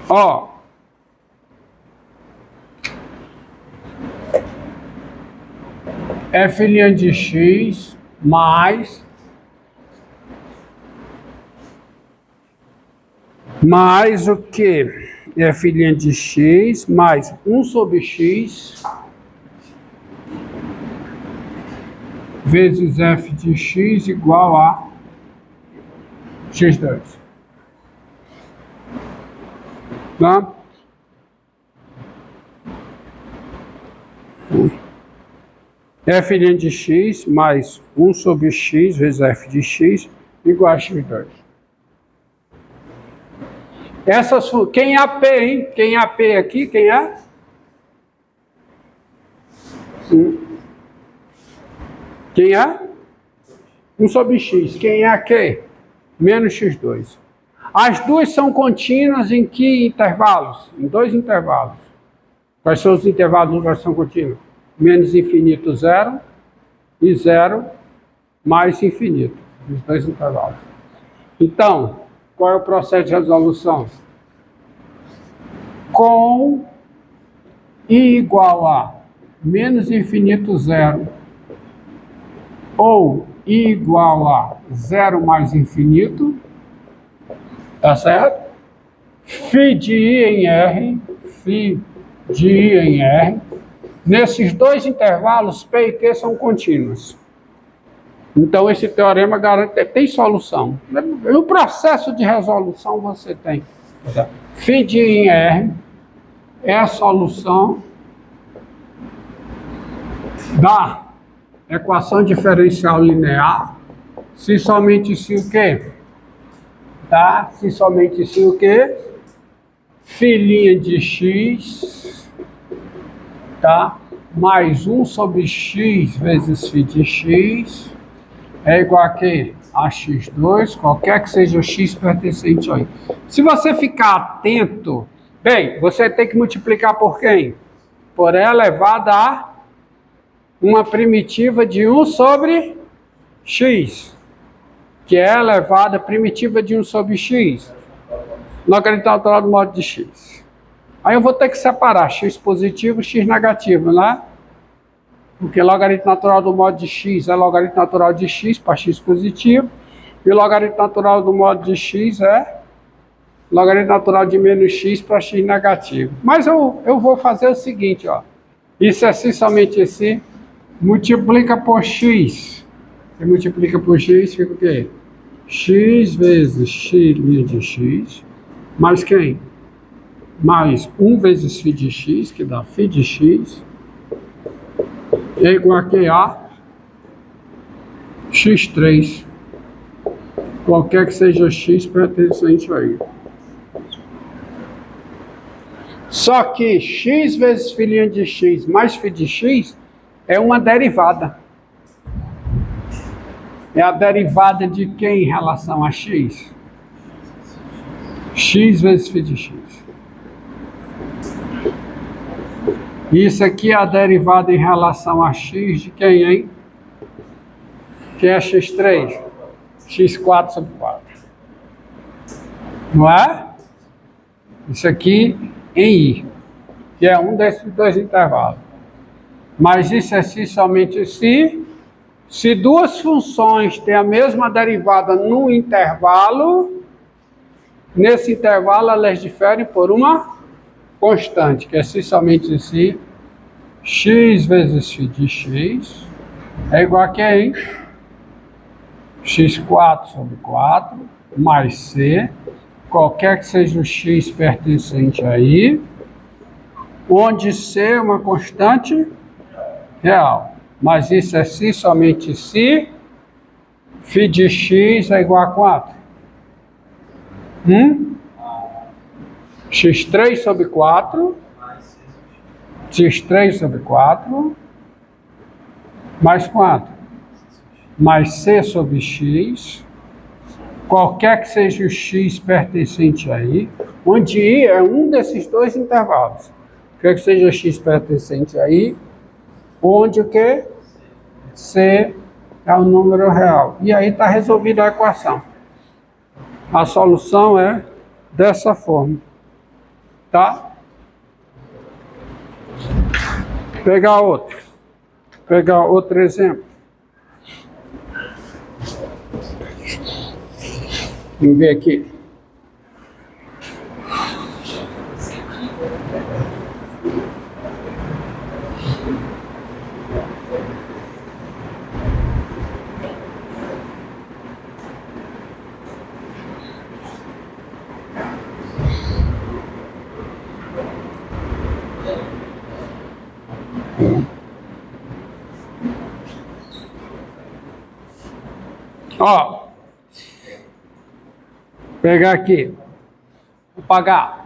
Ó, f' de x mais o que? F' de x mais 1 sobre x vezes f de x igual a x2. Tá? F' de x mais 1 sobre x vezes f de x igual a x2. Quem é a P, hein? Quem é a P aqui? Quem é? Quem é? 1 sobre x. Quem é a Q? Menos x2. As duas são contínuas em que intervalos? Em 2 intervalos. Quais são os intervalos de inversão contínua? Menos infinito, 0, e 0 mais infinito. Os 2 intervalos. Então, qual é o processo de resolução? Com i igual a menos infinito, 0, ou i igual a 0 mais infinito, tá certo? Φ de i em R, φ de i em R, nesses 2 intervalos, P e Q são contínuos. Então, esse teorema garante que tem solução. No processo de resolução, você tem φ de i em R é a solução da equação diferencial linear, se somente se o quê? Tá? Se somente se o quê? Φ' de x, tá? Mais 1 sobre x vezes φ de x é igual a quê? A x2, qualquer que seja o x pertencente a i. Se você ficar atento, bem, você tem que multiplicar por quem? Por e elevado a uma primitiva de 1 sobre x, que é elevada a primitiva de 1 sobre x, logaritmo natural do modo de x. Aí eu vou ter que separar x positivo e x negativo, né? Porque logaritmo natural do modo de x é logaritmo natural de x para x positivo, e logaritmo natural do modo de x é logaritmo natural de menos x para x negativo. Mas eu vou fazer o seguinte, ó. Isso é assim, somente esse, multiplica por x. Você multiplica por x, fica o quê? X vezes x' de x, mais quem? Mais 1 vezes φ de x, que dá φ de x, é igual a que a x3, qualquer que seja x pertencente a i. Só que x vezes φ' de x mais φ de x é uma derivada. É a derivada de quem em relação a x? X vezes φ de x. Isso aqui é a derivada em relação a x de quem, hein? Que é x3? x4 sobre 4. Não é? Isso aqui em i, que é um desses 2 intervalos. Mas isso é se somente se duas funções têm a mesma derivada num intervalo, nesse intervalo elas diferem por uma constante, que é se somente se x vezes φ de x é igual a quem? x4 sobre 4 mais c, qualquer que seja o x pertencente a i, onde c é uma constante real. Mas isso é se somente se φ de x é igual a 4. x3 sobre 4, x3 sobre 4, mais 4, mais c sobre x, qualquer que seja o x pertencente a i, onde i é um desses 2 intervalos. Quer que seja x pertencente a i, onde o que? C é o número real. E aí está resolvida a equação. A solução é dessa forma. tá? Pegar outro exemplo. Vamos ver aqui. Ó, pegar aqui, vou pagar.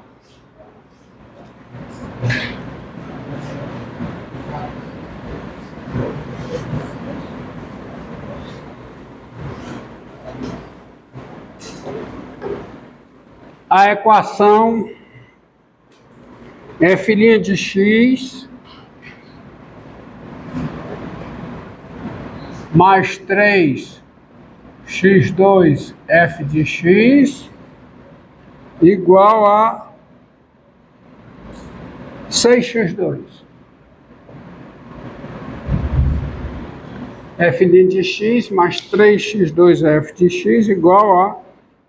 A equação f' de x mais 3x2 f de x igual a 6x2. F' de x mais 3x2 f de x igual a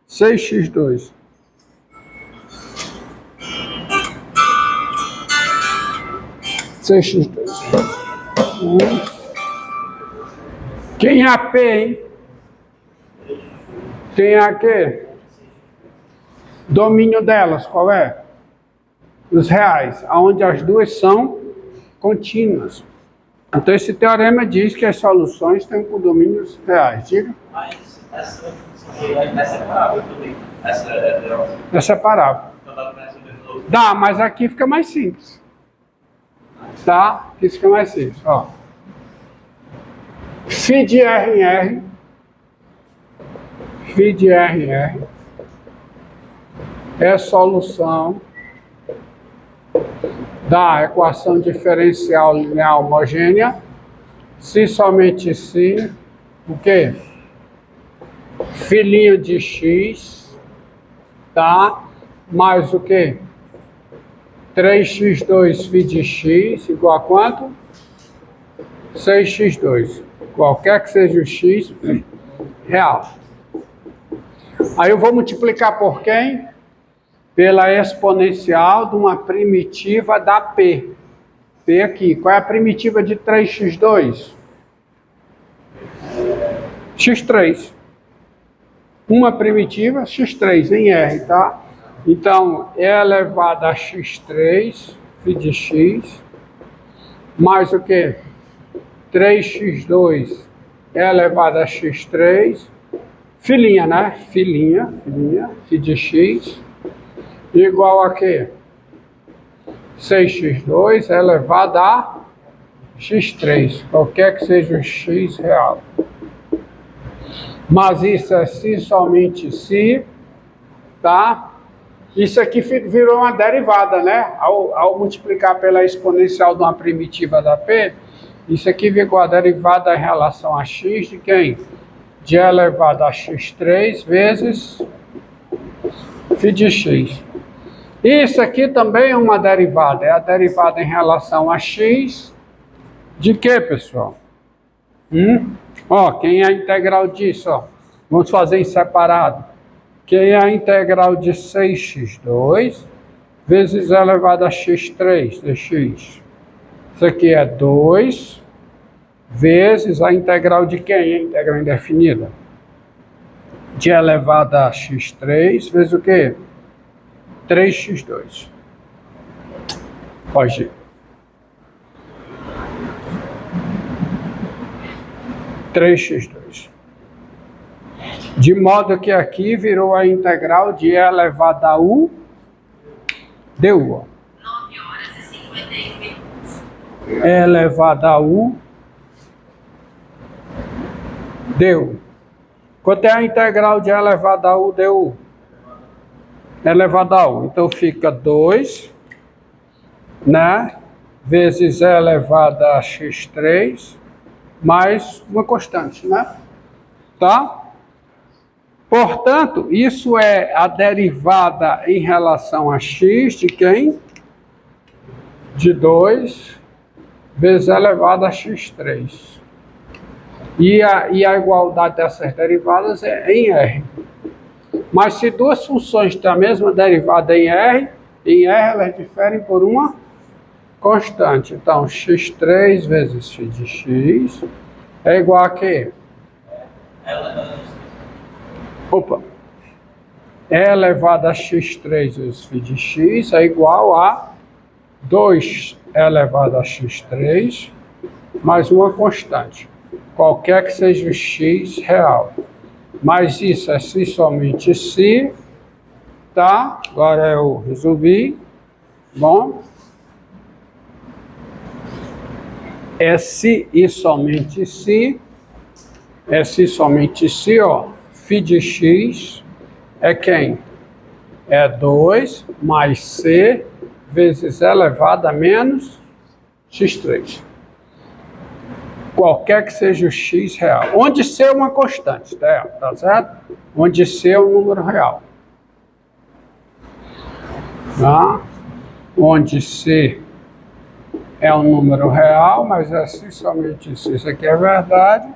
6x2. Quem é a P, hein? Quem é a Q? Domínio delas, qual é? Os reais, onde as duas são contínuas. Então esse teorema diz que as soluções têm condomínios reais. Diga. Mas essa função é separável também. Essa é separável. Então dá para resolver. Dá, mas aqui fica mais simples. Tá? Aqui fica mais simples. Ó. Φ de R em R. Φ de R em R. É solução da equação diferencial linear homogênea, se somente se, o quê? Φ' de x, tá? Mais o quê? 3x2 φ de x igual a quanto? 6x2. Qualquer que seja o x real. Aí eu vou multiplicar por quem? Pela exponencial de uma primitiva da P. P aqui. Qual é a primitiva de 3x2? x3. Uma primitiva, x3 em R, tá? Então, é elevado a x3, φ de x, mais o quê? 3x2 é elevado a x3, filhinha, né? Filhinha, φ de x, igual a quê? 6x2 é elevado a x3, qualquer que seja o x real. Mas isso é se somente se, tá? Isso aqui virou uma derivada, né? Ao multiplicar pela exponencial de uma primitiva da P, isso aqui virou a derivada em relação a x de quem? De elevado a x3 vezes φ de x. Isso aqui também é uma derivada, é a derivada em relação a x de quê, pessoal? Ó, quem é a integral disso, ó? Vamos fazer em separado. Quem é a integral de 6x2 vezes elevado a x3 de x? Isso aqui é 2 vezes a integral de quem? A integral indefinida. De elevado a x3 vezes o quê? 3x2. Pode ir. 3x2. De modo que aqui virou a integral de E elevado a U du. 9h51. E elevado a U du. Quanto é a integral de E elevado a U du? Elevado a U. Então fica 2, né? Vezes E elevado a x3, mais uma constante, né? Tá? Portanto, isso é a derivada em relação a x de quem? De 2 vezes elevado a x3. E a igualdade dessas derivadas é em R. Mas se duas funções têm a mesma derivada em R elas diferem por uma constante. Então, x3 vezes φ de x é igual a quê? Opa! E elevado a x3 vezes φ de x é igual a 2 elevado a x3 mais uma constante, qualquer que seja o x real. Mas isso é se somente se, tá? Agora eu resolvi. Bom, é se e somente se, ó, φ de x é quem? É 2 mais c vezes elevado a menos x3. Qualquer que seja o x real. Onde c é uma constante, tá certo? Onde c é um número real. Tá? Onde c é um número real, mas é se somente se. Isso aqui é verdade.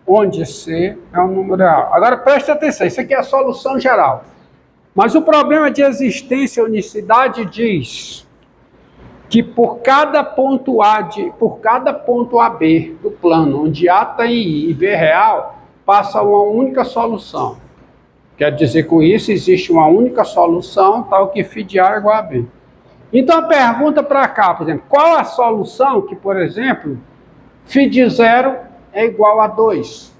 Onde c é um número real. Agora preste atenção, isso aqui é a solução geral. Mas o problema de existência e unicidade diz que por cada ponto AB do plano, onde A tem I e B real, passa uma única solução. Quer dizer, com isso, existe uma única solução, tal que φ de A é igual a B. Então, a pergunta para cá, por exemplo, qual a solução que, por exemplo, φ de 0 é igual a 2?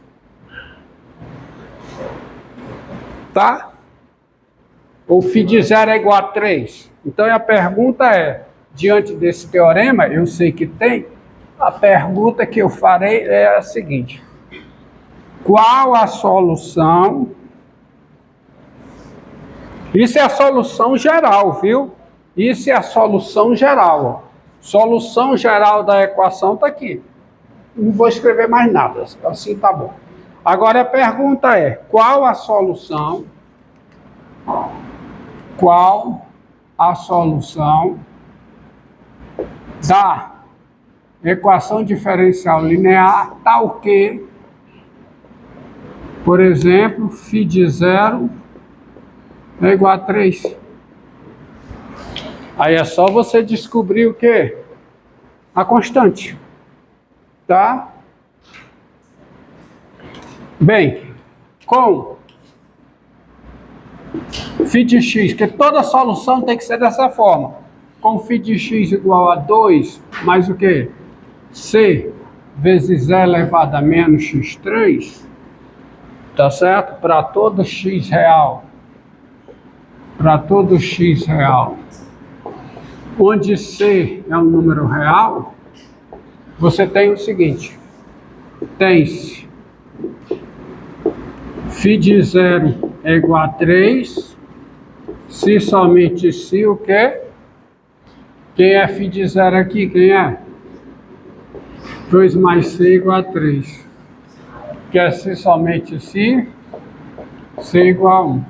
Tá? Ou φ de 0 é igual a 3? Então, a pergunta é, diante desse teorema, eu sei que tem, a pergunta que eu farei é a seguinte: qual a solução? Isso é a solução geral, viu? Isso é a solução geral. Ó. Solução geral da equação está aqui. Não vou escrever mais nada, assim tá bom. Agora a pergunta é, qual a solução? Qual a solução da equação diferencial linear tal que, por exemplo, φ de 0 é igual a 3. Aí é só você descobrir o quê? A constante. Tá? Bem, com φ de x, que toda solução tem que ser dessa forma. Com φ de x igual a 2, mais o quê? C vezes E elevado a menos x3, tá certo? Para todo x real. Para todo x real. Onde C é um número real, você tem o seguinte. Tem-se φ de 0 é igual a 3, se somente se o quê? Quem é φ de 0 aqui? Quem é? 2 mais c igual a 3. Que é se somente se, c igual a 1.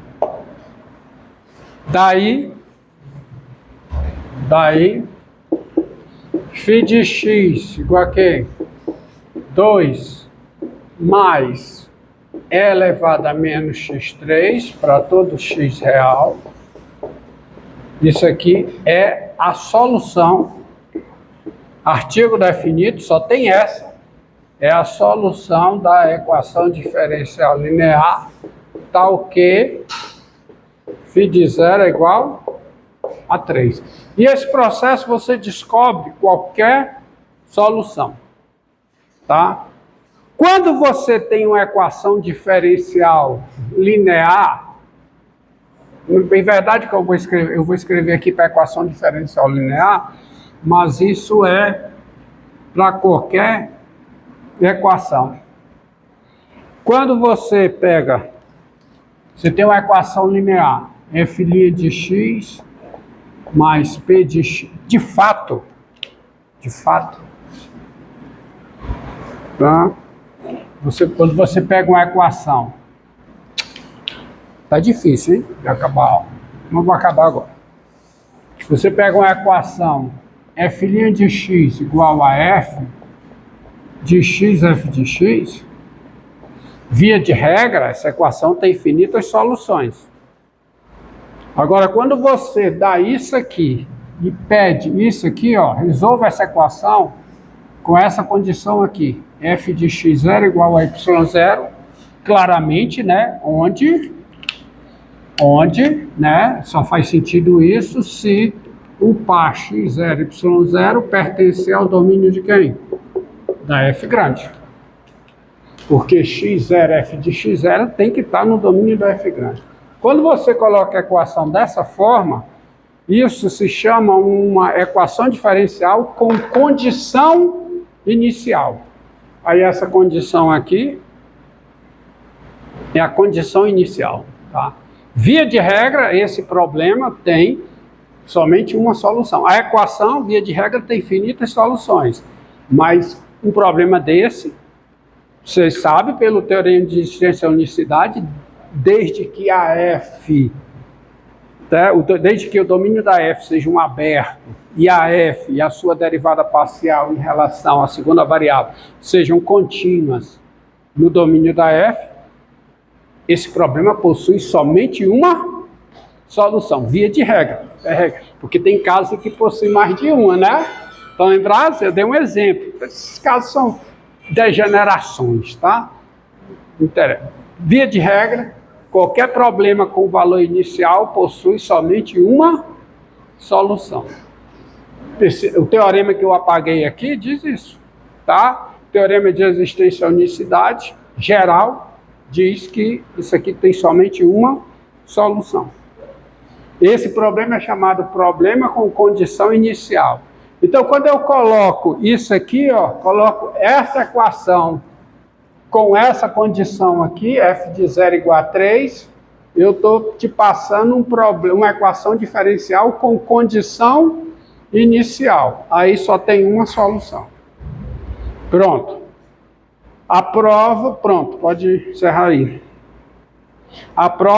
Daí, φ de x igual a quê? 2 mais E elevado a menos x3 para todo x real. Isso aqui é a solução. Artigo definido, só tem essa. É a solução da equação diferencial linear, tal que φ de 0 é igual a 3. E esse processo você descobre qualquer solução. Tá? Quando você tem uma equação diferencial linear, em verdade que eu vou escrever aqui para a equação diferencial linear, mas isso é para qualquer equação. Quando você tem uma equação linear, f' de x mais p de x, de fato, tá? Quando você pega uma equação Tá difícil, hein? De acabar a aula. Vamos acabar agora. Se você pega uma equação f' de x igual a f de x, f de x, via de regra, essa equação tem infinitas soluções. Agora, quando você dá isso aqui e pede isso aqui, ó, resolva essa equação com essa condição aqui, f de x0 igual a y0, claramente, né, onde, né, só faz sentido isso se o par x0, y0 pertencer ao domínio de quem? Da f grande. Porque x0, f de x0 tem que estar no domínio da f grande. Quando você coloca a equação dessa forma, isso se chama uma equação diferencial com condição inicial. Aí essa condição aqui é a condição inicial, tá? Via de regra, esse problema tem somente uma solução. A equação, via de regra, tem infinitas soluções. Mas um problema desse, vocês sabem pelo teorema de existência da unicidade, desde que a f, desde que o domínio da f seja um aberto e a f e a sua derivada parcial em relação à segunda variável sejam contínuas no domínio da f, esse problema possui somente uma solução, via de regra. Porque tem casos que possuem mais de uma, né? Então, lembrados? Eu dei um exemplo. Esses casos são degenerações, tá? Via de regra, qualquer problema com valor inicial possui somente uma solução. O teorema que eu apaguei aqui diz isso, tá? O teorema de existência da unicidade geral diz que isso aqui tem somente uma solução. Esse problema é chamado problema com condição inicial. Então, quando eu coloco isso aqui, ó, coloco essa equação com essa condição aqui, f de 0 igual a 3, eu estou te passando uma equação diferencial com condição inicial. Aí só tem uma solução. Pronto. A prova, pronto, pode encerrar aí. A prova